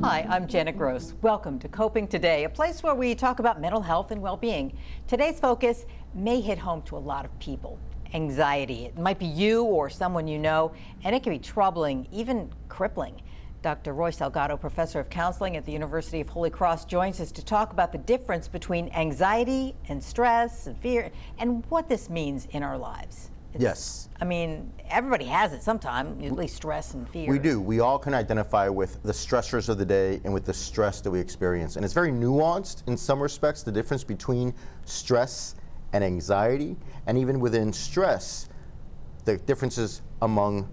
Hi, I'm Janet Gross. Welcome to Coping Today, a place where we talk about mental health and well-being. Today's focus may hit home to a lot of people. Anxiety. It might be you or someone you know, and it can be troubling, even crippling. Dr. Roy Salgado, professor of counseling at the University of Holy Cross, joins us to talk about the difference between anxiety and stress and fear and what this means in our lives. Yes. I mean, everybody has it sometime, at least stress and fear. We do. We all can identify with the stressors of the day and with the stress that we experience. And it's very nuanced in some respects, the difference between stress and anxiety. And even within stress, the differences among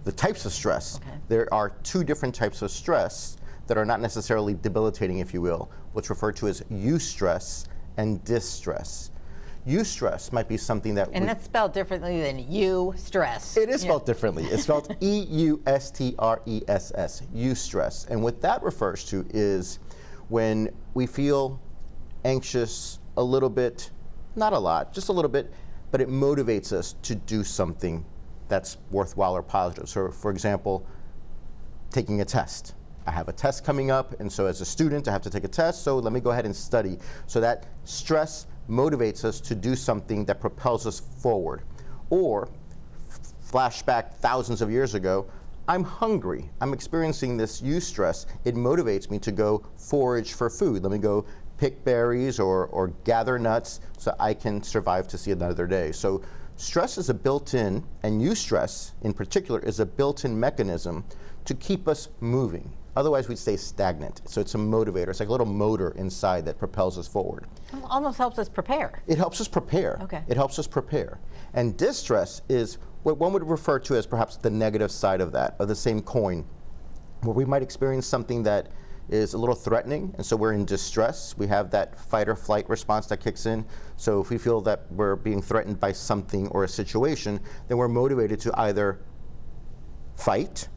the types of stress. Okay. There are two different types of stress that are not necessarily debilitating, if you will, what's referred to as eustress and distress. Eustress might be something that And that's spelled differently than eustress. It is spelled differently. It's spelled E-U-S-T-R-E-S-S, eustress. And what that refers to is when we feel anxious a little bit, not a lot, just a little bit, but it motivates us to do something that's worthwhile or positive. So for example, taking a test. I have a test coming up, and so as a student, I have to take a test, so let me go ahead and study. So that stress motivates us to do something that propels us forward. Or, flashback thousands of years ago, I'm hungry. I'm experiencing this eustress. It motivates me to go forage for food. Let me go pick berries or gather nuts so I can survive to see another day. So stress is a built-in, and eustress in particular is a built-in mechanism to keep us moving. Otherwise, we'd stay stagnant. So it's a motivator. It's like a little motor inside that propels us forward. It almost helps us prepare. It helps us prepare. Okay. It helps us prepare. And distress is what one would refer to as perhaps the negative side of that, of the same coin, where we might experience something that is a little threatening, and so we're in distress. We have that fight or flight response that kicks in. So if we feel that we're being threatened by something or a situation, then we're motivated to either fight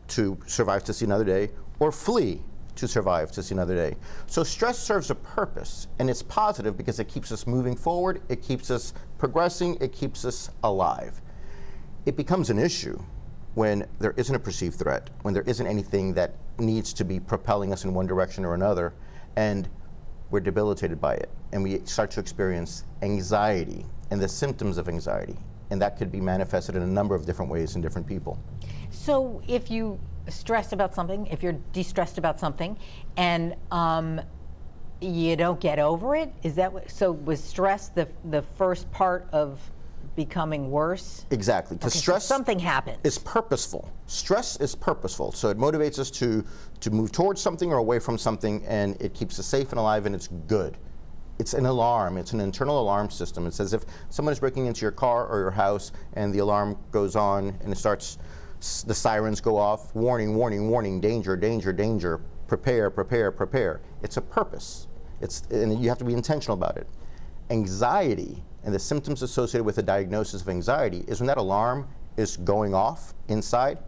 to survive to see another day, or flee to survive to see another day. So stress serves a purpose, and it's positive because it keeps us moving forward, it keeps us progressing, it keeps us alive. It becomes an issue when there isn't a perceived threat, when there isn't anything that needs to be propelling us in one direction or another, and we're debilitated by it, and we start to experience anxiety and the symptoms of anxiety. And that could be manifested in a number of different ways in different people. So if you stress about something, if you're de-stressed about something, and you don't get over it, is that what, so was stress the first part of becoming worse? Exactly, because Okay, stress, so something happens. is purposeful. Stress is purposeful, so it motivates us to move towards something or away from something, and it keeps us safe and alive, and it's good. It's an alarm. It's an internal alarm system. It's as if someone is breaking into your car or your house, and the alarm goes on, and it starts, the sirens go off, warning, warning, warning, danger, danger, danger, prepare, prepare, prepare. It's a purpose. And you have to be intentional about it. Anxiety and the symptoms associated with a diagnosis of anxiety is when that alarm is going off inside,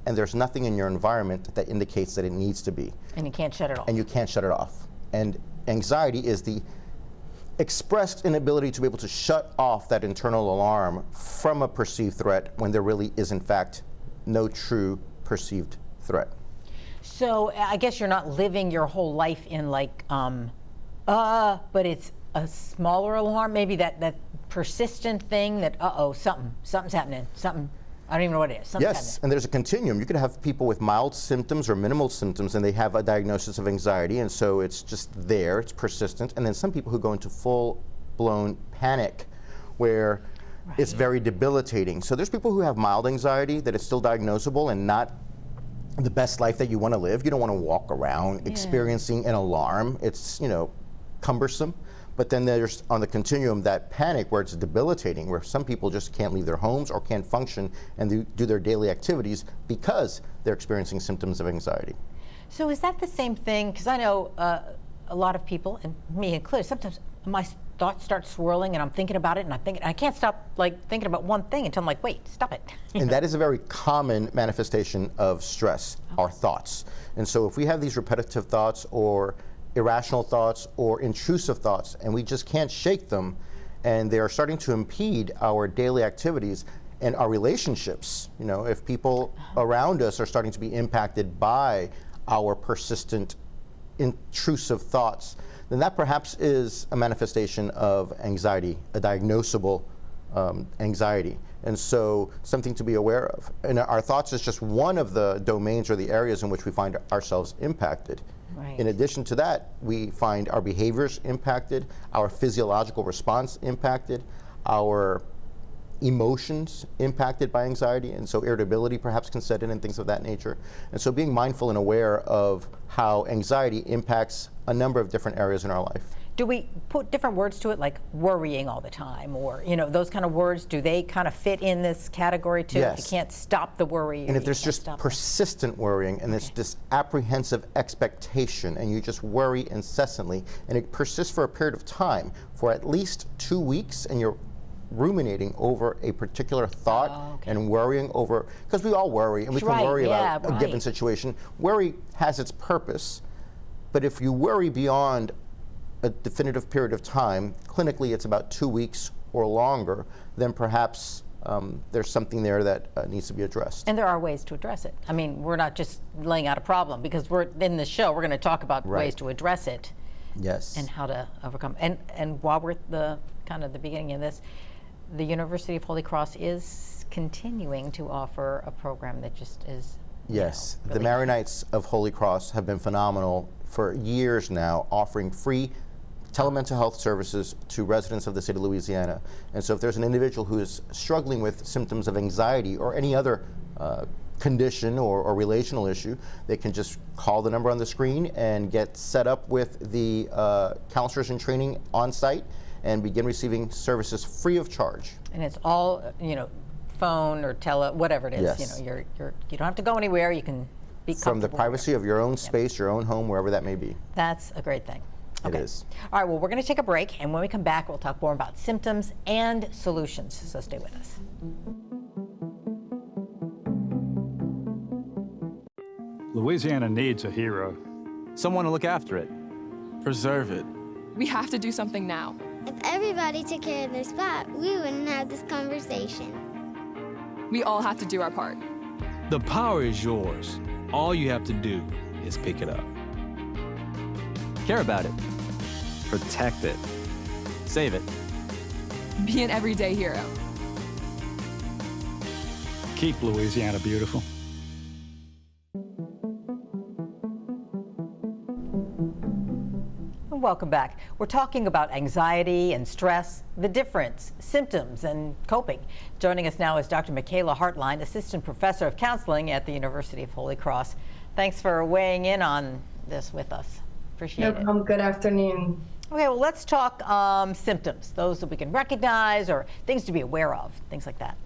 and there's nothing in your environment that indicates that it needs to be. And you can't shut it off. And you can't shut it off. And anxiety is the expressed inability to be able to shut off that internal alarm from a perceived threat when there really is, in fact, no true perceived threat. So I guess you're not living your whole life in like, but it's a smaller alarm, maybe that persistent thing that, something's happening, something, I don't even know what it is. Something's Yes, and there's a continuum. You could have people with mild symptoms or minimal symptoms, and they have a diagnosis of anxiety, and so it's just there, it's persistent. And then some people who go into full-blown panic, where it's very debilitating. So there's people who have mild anxiety that is still diagnosable and not the best life that you want to live. You don't want to walk around experiencing an alarm. It's, cumbersome. But then there's, on the continuum, that panic where it's debilitating, where some people just can't leave their homes or can't function and do their daily activities because they're experiencing symptoms of anxiety. So is that the same thing? Because I know a lot of people, and me included, sometimes my thoughts start swirling and I'm thinking about it, and I can't stop thinking about one thing until I'm like, wait, stop it. And that is a very common manifestation of stress, our thoughts. And so if we have these repetitive thoughts or irrational thoughts or intrusive thoughts, and we just can't shake them, and they are starting to impede our daily activities and our relationships. If people around us are starting to be impacted by our persistent, intrusive thoughts, then that perhaps is a manifestation of anxiety, a diagnosable anxiety. And so something to be aware of. And our thoughts is just one of the domains or the areas in which we find ourselves impacted. Right. In addition to that, we find our behaviors impacted, our physiological response impacted, our emotions impacted by anxiety, and so irritability perhaps can set in and things of that nature. And so being mindful and aware of how anxiety impacts a number of different areas in our life. Do we put different words to it, like worrying all the time, or those kind of words? Do they kind of fit in this category too? Yes. If you can't stop the worry, and if there's just persistent worrying, and it's this apprehensive expectation, and you just worry incessantly, and it persists for a period of time, for at least 2 weeks, and you're ruminating over a particular thought and worrying over, because we all worry, and we can worry about a given situation. Worry has its purpose, but if you worry beyond a definitive period of time, clinically it's about 2 weeks or longer, then perhaps there's something there that needs to be addressed. And there are ways to address it. I mean, we're not just laying out a problem, because we're in this show, we're going to talk about ways to address it. Yes. And how to overcome. And while we're at the kind of the beginning of this, the University of Holy Cross is continuing to offer a program that just is yes. Really the Maronites of Holy Cross have been phenomenal for years now, offering free telemental health services to residents of the state of Louisiana. And so if there's an individual who is struggling with symptoms of anxiety or any other condition or relational issue, they can just call the number on the screen and get set up with the counselors in training on site and begin receiving services free of charge. And it's all, phone or whatever it is. Yes. You don't have to go anywhere. You can be comfortable from the privacy of your own space, your own home, wherever that may be. That's a great thing. Okay. It is. All right, well, we're going to take a break, and when we come back, we'll talk more about symptoms and solutions. So stay with us. Louisiana needs a hero. Someone to look after it, preserve it. We have to do something now. If everybody took care of their spot, we wouldn't have this conversation. We all have to do our part. The power is yours. All you have to do is pick it up. Care about it. Protect it. Save it. Be an everyday hero. Keep Louisiana beautiful. Welcome back. We're talking about anxiety and stress, the difference, symptoms, and coping. Joining us now is Dr. Michaela Hartline, Assistant Professor of Counseling at the University of Holy Cross. Thanks for weighing in on this with us. Appreciate it. No problem. Good afternoon. Okay, well, let's talk symptoms, those that we can recognize or things to be aware of, things like that.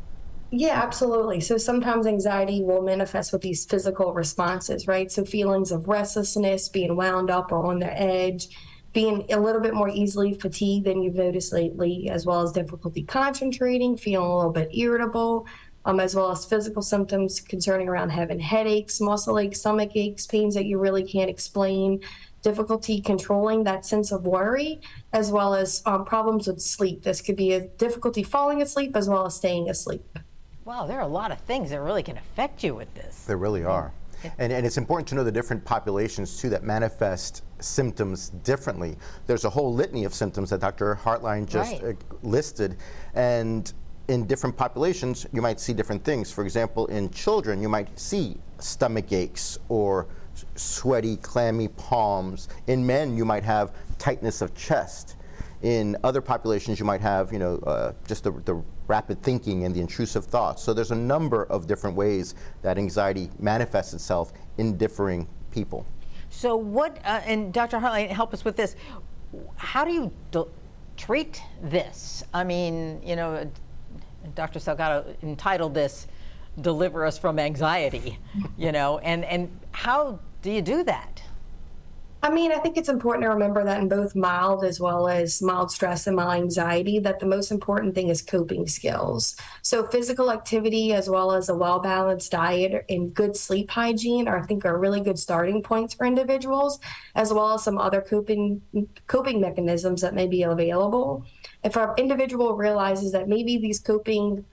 Yeah, absolutely. So sometimes anxiety will manifest with these physical responses, right? So feelings of restlessness, being wound up or on the edge, being a little bit more easily fatigued than you've noticed lately, as well as difficulty concentrating, feeling a little bit irritable, as well as physical symptoms concerning around having headaches, muscle aches, stomach aches, pains that you really can't explain, difficulty controlling that sense of worry, as well as problems with sleep. This could be a difficulty falling asleep as well as staying asleep. Wow, there are a lot of things that really can affect you with this. There really are. And it's important to know the different populations, too, that manifest symptoms differently. There's a whole litany of symptoms that Dr. Hartline just listed. And in different populations, you might see different things. For example, in children, you might see stomach aches or sweaty, clammy palms. In men, you might have tightness of chest. In other populations, you might have, just the rapid thinking and the intrusive thoughts. So there's a number of different ways that anxiety manifests itself in differing people. So what, and Dr. Hartline, help us with this. How do you treat this? I mean, Dr. Salgado entitled this, "Deliver Us from Anxiety," and how do you do that? I mean, I think it's important to remember that in both mild as well as mild stress and mild anxiety, that the most important thing is coping skills. So physical activity as well as a well-balanced diet and good sleep hygiene are really good starting points for individuals, as well as some other coping mechanisms that may be available. If our individual realizes that maybe these coping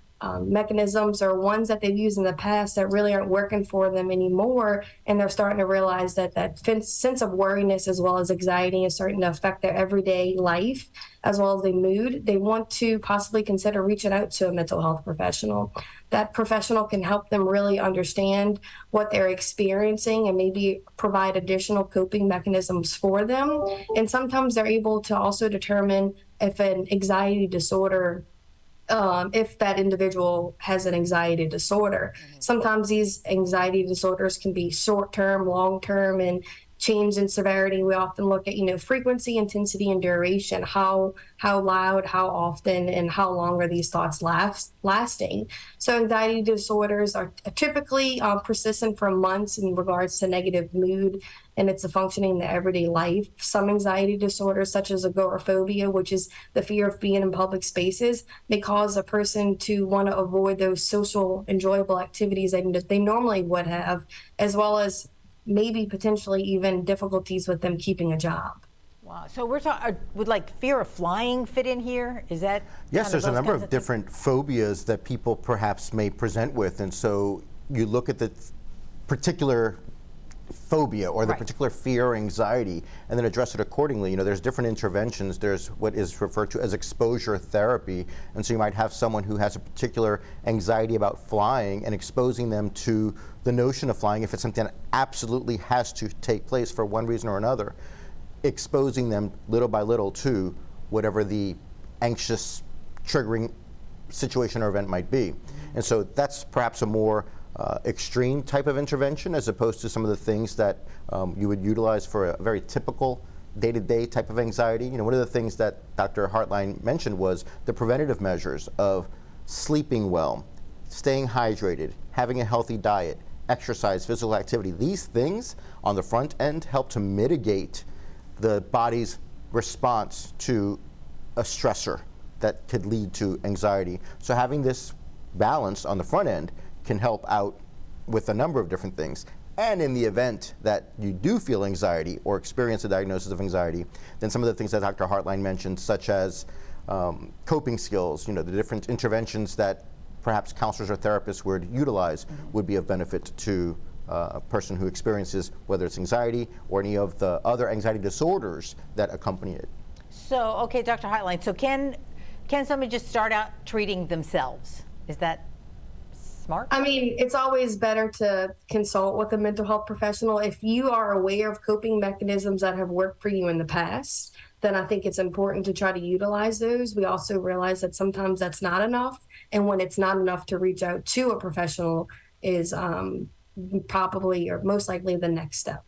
mechanisms or ones that they've used in the past that really aren't working for them anymore, and they're starting to realize that sense of worriness as well as anxiety is starting to affect their everyday life as well as their mood, they want to possibly consider reaching out to a mental health professional. That professional can help them really understand what they're experiencing and maybe provide additional coping mechanisms for them. And sometimes they're able to also determine if an anxiety disorder if that individual has an anxiety disorder. Sometimes these anxiety disorders can be short-term, long-term, and change in severity. We often look at, frequency, intensity, and duration. How loud, how often, and how long are these thoughts lasting? So anxiety disorders are typically persistent for months in regards to negative mood, and it's a functioning in the everyday life. Some anxiety disorders, such as agoraphobia, which is the fear of being in public spaces, may cause a person to want to avoid those social, enjoyable activities that they normally would have, as well as maybe potentially even difficulties with them keeping a job. Wow. So we're talking, would like fear of flying fit in here? Is that? Yes, there's a number of different phobias that people perhaps may present with. And so you look at the particular phobia or the particular fear or anxiety and then address it accordingly. There's different interventions. There's what is referred to as exposure therapy. And so you might have someone who has a particular anxiety about flying and exposing them to the notion of flying if it's something that absolutely has to take place for one reason or another, exposing them little by little to whatever the anxious triggering situation or event might be. And so that's perhaps a more extreme type of intervention as opposed to some of the things that you would utilize for a very typical day-to-day type of anxiety. One of the things that Dr. Hartline mentioned was the preventative measures of sleeping well, staying hydrated, having a healthy diet, exercise, physical activity. These things on the front end help to mitigate the body's response to a stressor that could lead to anxiety. So having this balance on the front end can help out with a number of different things. And in the event that you do feel anxiety or experience a diagnosis of anxiety, then some of the things that Dr. Hartline mentioned, such as coping skills, the different interventions that perhaps counselors or therapists would utilize would be of benefit to a person who experiences, whether it's anxiety or any of the other anxiety disorders that accompany it. So, okay, Dr. Hartline, so can somebody just start out treating themselves? Is that smart? I mean, it's always better to consult with a mental health professional. If you are aware of coping mechanisms that have worked for you in the past, then I think it's important to try to utilize those. We also realize that sometimes that's not enough. And when it's not enough, to reach out to a professional is probably or most likely the next step.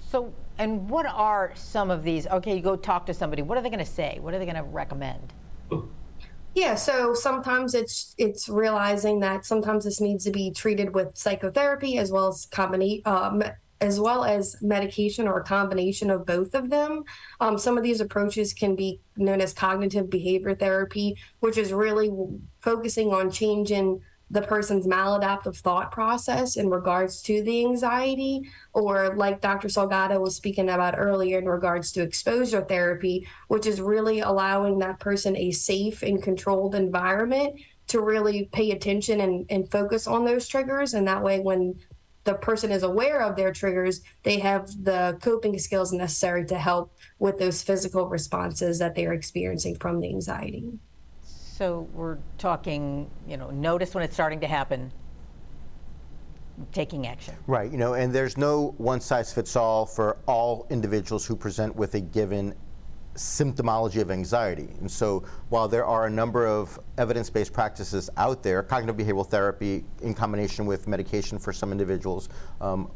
So, and what are some of these? Okay, you go talk to somebody. What are they going to say? What are they going to recommend? Yeah, so sometimes it's realizing that sometimes this needs to be treated with psychotherapy as well as medication or a combination of both of them. Some of these approaches can be known as cognitive behavior therapy, which is really focusing on changing the person's maladaptive thought process in regards to the anxiety, or like Dr. Salgado was speaking about earlier in regards to exposure therapy, which is really allowing that person a safe and controlled environment to really pay attention and focus on those triggers. And that way, when the person is aware of their triggers, they have the coping skills necessary to help with those physical responses that they're experiencing from the anxiety. So we're talking, notice when it's starting to happen, taking action. Right, and there's no one size fits all for all individuals who present with a given symptomology of anxiety. And so while there are a number of evidence-based practices out there, cognitive behavioral therapy in combination with medication for some individuals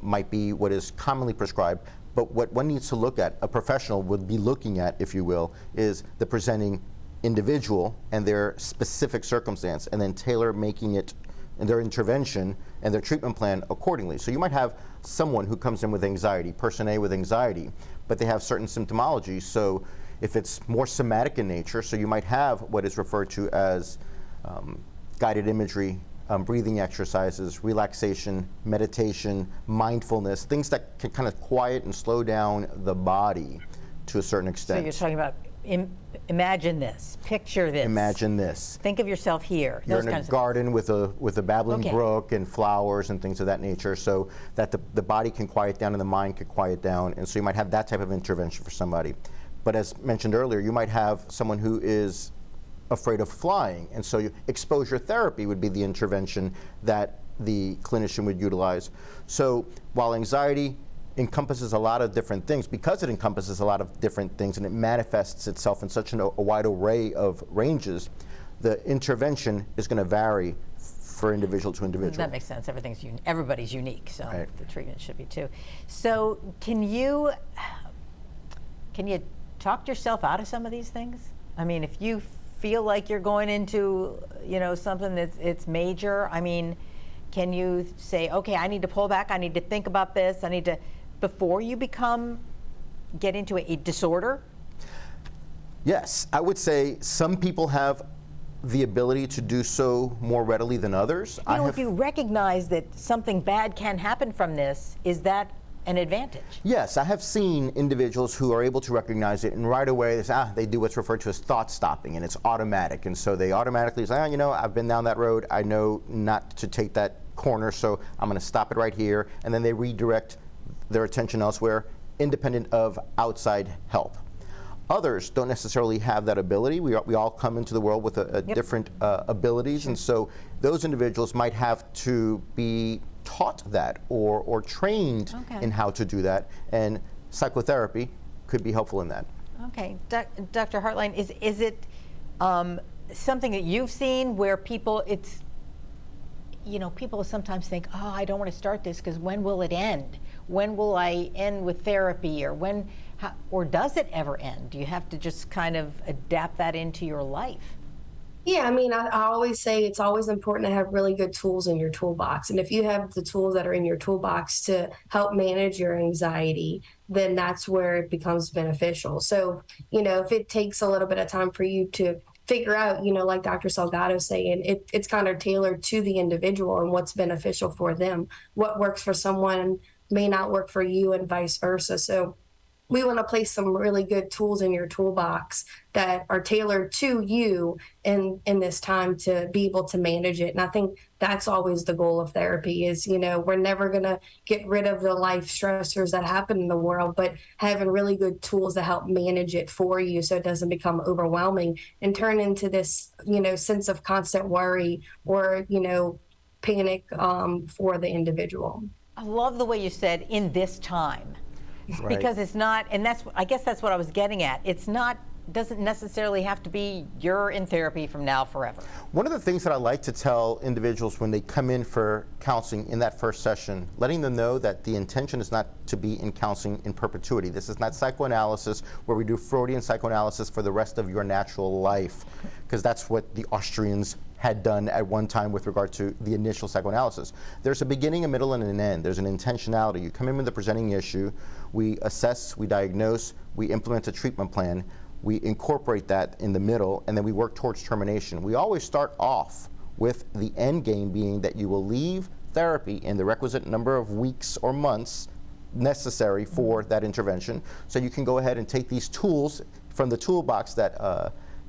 might be what is commonly prescribed. But what one needs to look at, a professional would be looking at, if you will, is the presenting individual and their specific circumstance, and then tailor making it in their intervention and their treatment plan accordingly. So you might have someone who comes in with anxiety, person A with anxiety, but they have certain symptomology. So if it's more somatic in nature, so you might have what is referred to as guided imagery, breathing exercises, relaxation, meditation, mindfulness, things that can kind of quiet and slow down the body to a certain extent. So you're talking about imagine this, picture this. Imagine this. Think of yourself here. You're those in a kinds of garden with a babbling Okay. brook and flowers and things of that nature, so that the body can quiet down and the mind can quiet down, and so you might have that type of intervention for somebody. But as mentioned earlier, you might have someone who is afraid of flying, and so exposure therapy would be the intervention that the clinician would utilize. So while anxiety encompasses a lot of different things, because it encompasses a lot of different things and it manifests itself in such a wide array of ranges, the intervention is going to vary for individual to individual. That makes sense. Everybody's unique, so Right. the treatment should be too. So can you talk yourself out of some of these things? I mean, if you feel like you're going into, something it's major, I mean, can you say, okay, I need to pull back, I need to think about this, before you get into a disorder? Yes, I would say some people have the ability to do so more readily than others. If you recognize that something bad can happen from this, is that an advantage? Yes, I have seen individuals who are able to recognize it, and right away they do what's referred to as thought stopping, and it's automatic. And so they automatically say, I've been down that road, I know not to take that corner, so I'm going to stop it right here. And then they redirect their attention elsewhere, independent of outside help. Others don't necessarily have that ability. We all come into the world with different abilities, and so those individuals might have to be taught that or trained in how to do that, and psychotherapy could be helpful in that. Okay, Dr. Hartline, is it something that you've seen where people people sometimes think, I don't want to start this because when will it end? When will I end with therapy, or does it ever end? Do you have to just kind of adapt that into your life? Yeah, I mean, I always say it's always important to have really good tools in your toolbox. And if you have the tools that are in your toolbox to help manage your anxiety, then that's where it becomes beneficial. So, if it takes a little bit of time for you to figure out, like Dr. Salgado's saying, it's kind of tailored to the individual and what's beneficial for them. What works for someone may not work for you and vice versa. So we want to place some really good tools in your toolbox that are tailored to you in this time to be able to manage it. And I think that's always the goal of therapy is, we're never going to get rid of the life stressors that happen in the world, but having really good tools to help manage it for you so it doesn't become overwhelming and turn into this, sense of constant worry or, panic for the individual. I love the way you said in this time. Right. Because it's not, and I guess that's what I was getting at. Doesn't necessarily have to be you're in therapy from now forever. One of the things that I like to tell individuals when they come in for counseling in that first session, letting them know that the intention is not to be in counseling in perpetuity. This is not psychoanalysis where we do Freudian psychoanalysis for the rest of your natural life, because that's what the Austrians had done at one time with regard to the initial psychoanalysis. There's a beginning, a middle, and an end. There's an intentionality. You come in with a presenting issue, we assess, we diagnose, we implement a treatment plan, we incorporate that in the middle, and then we work towards termination. We always start off with the end game being that you will leave therapy in the requisite number of weeks or months necessary for that intervention. So you can go ahead and take these tools from the toolbox that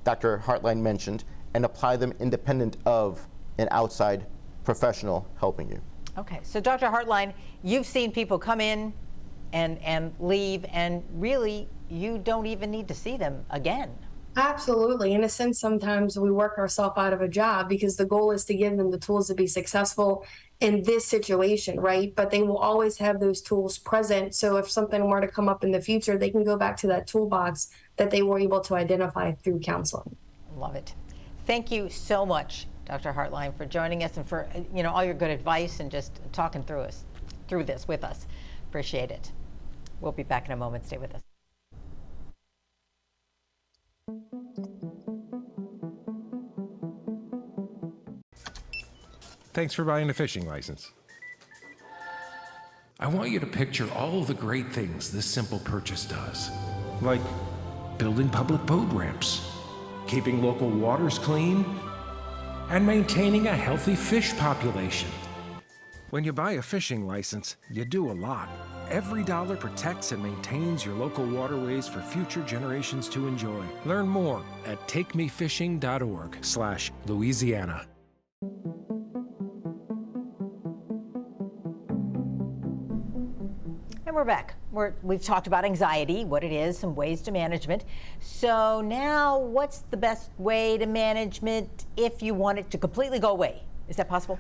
Dr. Hartline mentioned and apply them independent of an outside professional helping you. Okay, so Dr. Hartline, you've seen people come in and leave, and really you don't even need to see them again. Absolutely. In a sense, sometimes we work ourselves out of a job because the goal is to give them the tools to be successful in this situation, right? But they will always have those tools present. So if something were to come up in the future, they can go back to that toolbox that they were able to identify through counseling. Love it. Thank you so much, Dr. Hartline, for joining us and for all your good advice and just talking through this with us. Appreciate it. We'll be back in a moment. Stay with us. Thanks for buying a fishing license. I want you to picture all the great things this simple purchase does, like building public boat ramps, keeping local waters clean, and maintaining a healthy fish population. When you buy a fishing license, you do a lot. Every dollar protects and maintains your local waterways for future generations to enjoy. Learn more at takemefishing.org/Louisiana. And we're back. We've talked about anxiety, what it is, some ways to management. So now, what's the best way to management if you want it to completely go away? Is that possible?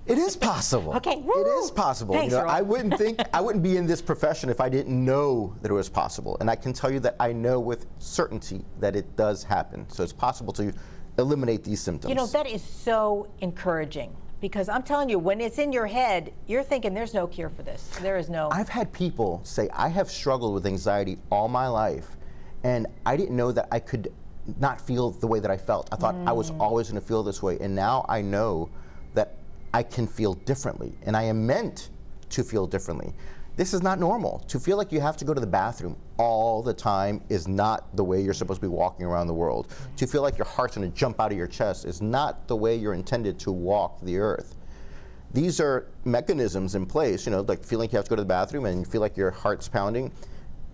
It is possible. Okay. It Woo! is possible. Thanks, Earl. I wouldn't be in this profession if I didn't know that it was possible. And I can tell you that I know with certainty that it does happen. So it's possible to eliminate these symptoms. You know, that is so encouraging. Because I'm telling you, when it's in your head, you're thinking there's no cure for this. There is no. I've had people say, I have struggled with anxiety all my life, and I didn't know that I could not feel the way that I felt. I thought I was always going to feel this way, and now I know that I can feel differently, and I am meant to feel differently. This is not normal. To feel like you have to go to the bathroom all the time is not the way you're supposed to be walking around the world. To feel like your heart's going to jump out of your chest is not the way you're intended to walk the earth. These are mechanisms in place, you know, like feeling like you have to go to the bathroom and you feel like your heart's pounding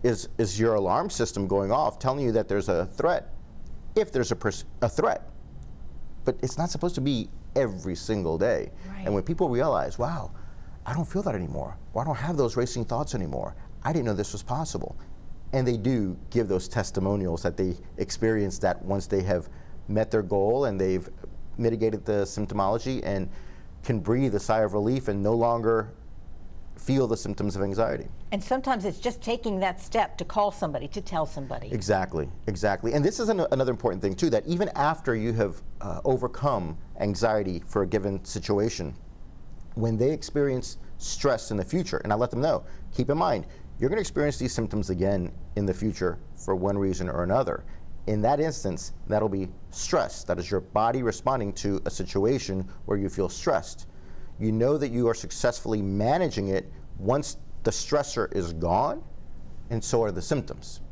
is your alarm system going off, telling you that there's a threat, if there's a threat. But it's not supposed to be every single day. Right. And when people realize, wow, I don't feel that anymore, or I don't have those racing thoughts anymore, I didn't know this was possible. And they do give those testimonials that they experienced that once they have met their goal and they've mitigated the symptomology and can breathe a sigh of relief and no longer feel the symptoms of anxiety. And sometimes it's just taking that step to call somebody, to tell somebody. Exactly, exactly. And this is another important thing too, that even after you have overcome anxiety for a given situation, when they experience stress in the future, and I let them know, keep in mind, you're going to experience these symptoms again in the future for one reason or another. In that instance, that'll be stress. That is your body responding to a situation where you feel stressed. You know that you are successfully managing it once the stressor is gone, and so are the symptoms.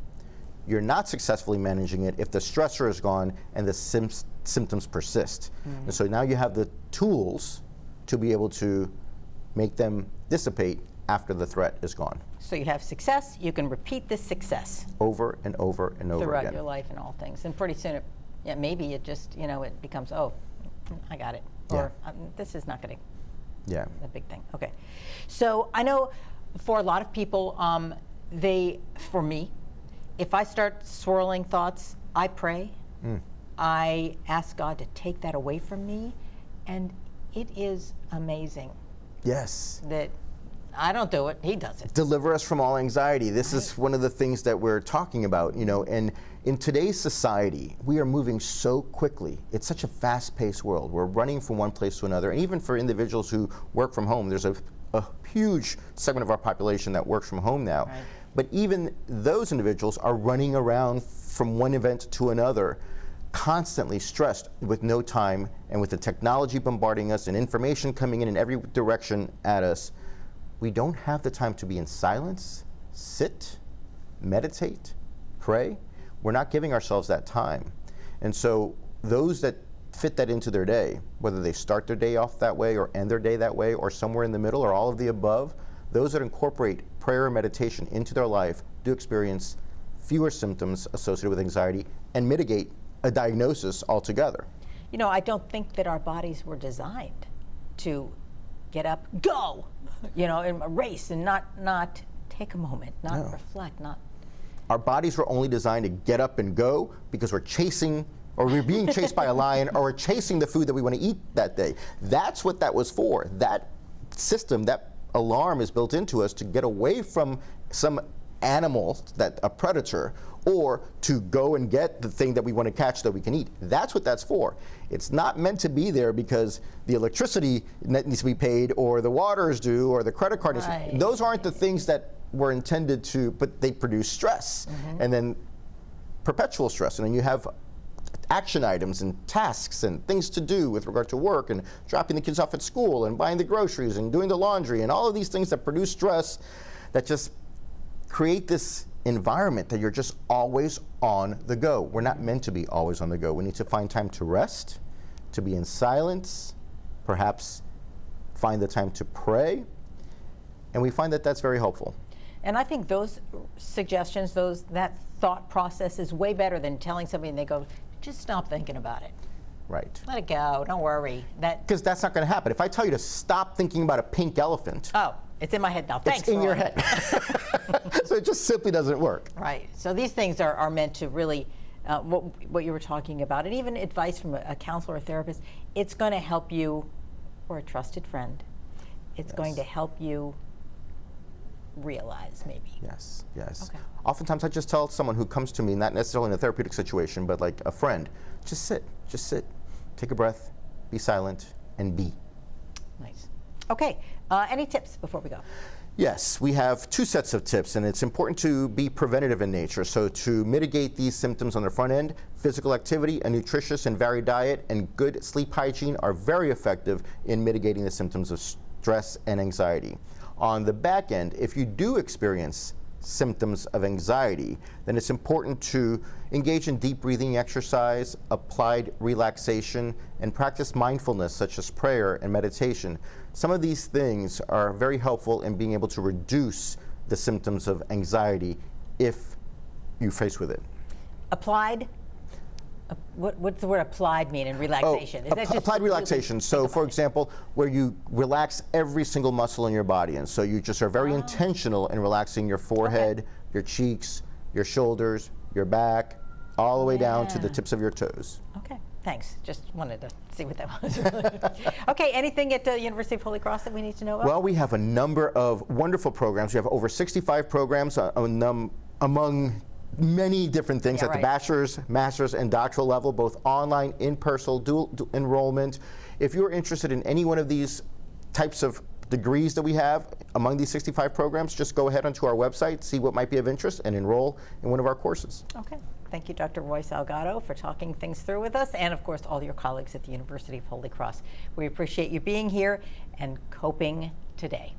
You're not successfully managing it if the stressor is gone and the symptoms persist. And so now you have the tools to be able to make them dissipate after the threat is gone. So you have success, you can repeat this success Over and over and over throughout again. your life and all things. And pretty soon, maybe it just, it becomes, oh, I got it. Or this is not going to be a big thing. Okay. So I know for a lot of people, for me, if I start swirling thoughts, I pray. I ask God to take that away from me. And it is amazing. Yes. That I don't do it, He does it. Deliver us from all anxiety. This is one of the things that we're talking about, and in today's society, we are moving so quickly. It's such a fast-paced world. We're running from one place to another. And even for individuals who work from home, there's a huge segment of our population that works from home now. Right. But even those individuals are running around from one event to another, constantly stressed with no time, and with the technology bombarding us and information coming in every direction at us, we don't have the time to be in silence, sit, meditate, pray. We're not giving ourselves that time. And so those that fit that into their day, whether they start their day off that way or end their day that way or somewhere in the middle or all of the above, those that incorporate prayer and meditation into their life do experience fewer symptoms associated with anxiety and mitigate a diagnosis altogether. I don't think that our bodies were designed to get up, go, in a race and not take a moment, not reflect, not. Our bodies were only designed to get up and go because we're chasing, or we're being chased by a lion, or we're chasing the food that we want to eat that day. That's what that was for. That system, that alarm is built into us to get away from some animal, a predator, or to go and get the thing that we want to catch that we can eat. That's what that's for. It's not meant to be there because the electricity needs to be paid, or the water is due, or the credit card is. Right. Those aren't the things that were intended to, but they produce stress, and then perpetual stress. And then you have action items and tasks and things to do with regard to work and dropping the kids off at school and buying the groceries and doing the laundry and all of these things that produce stress that just create this environment that you're just always on the go. We're not meant to be always on the go. We need to find time to rest, to be in silence, perhaps find the time to pray, and we find that that's very helpful. And I think those suggestions, that thought process is way better than telling somebody and they go, just stop thinking about it. Right. Let it go, don't worry. Because that's not going to happen. If I tell you to stop thinking about a pink elephant, oh, it's in my head now. Thanks, it's in your Roy. head. So it just simply doesn't work. Right. So these things are meant to really, what you were talking about, and even advice from a counselor or therapist, it's going to help you, or a trusted friend, it's going to help you realize maybe. Yes, yes. Okay. Oftentimes I just tell someone who comes to me, not necessarily in a therapeutic situation, but like a friend, just sit, take a breath, be silent, and be. Nice. Okay, any tips before we go? Yes, we have 2 sets of tips, and it's important to be preventative in nature. So to mitigate these symptoms on the front end, physical activity, a nutritious and varied diet, and good sleep hygiene are very effective in mitigating the symptoms of stress and anxiety. On the back end, if you do experience symptoms of anxiety, then it's important to engage in deep breathing exercise, applied relaxation, and practice mindfulness such as prayer and meditation. Some of these things are very helpful in being able to reduce the symptoms of anxiety if you face with it. Applied? What's the word applied mean in relaxation? Oh, applied relaxation. So, for example, where you relax every single muscle in your body, and so you just are very intentional in relaxing your forehead, your cheeks, your shoulders, your back, all the way down to the tips of your toes. Okay, thanks. Just wanted to see what that was. Okay, anything at the University of Holy Cross that we need to know about? Well, we have a number of wonderful programs. We have over 65 programs among many different things at the bachelor's, master's, and doctoral level, both online, in-person, dual enrollment. If you're interested in any one of these types of degrees that we have among these 65 programs, just go ahead onto our website, see what might be of interest, and enroll in one of our courses. Okay. Thank you, Dr. Roy Salgado, for talking things through with us, and of course, all your colleagues at the University of Holy Cross. We appreciate you being here and coping today.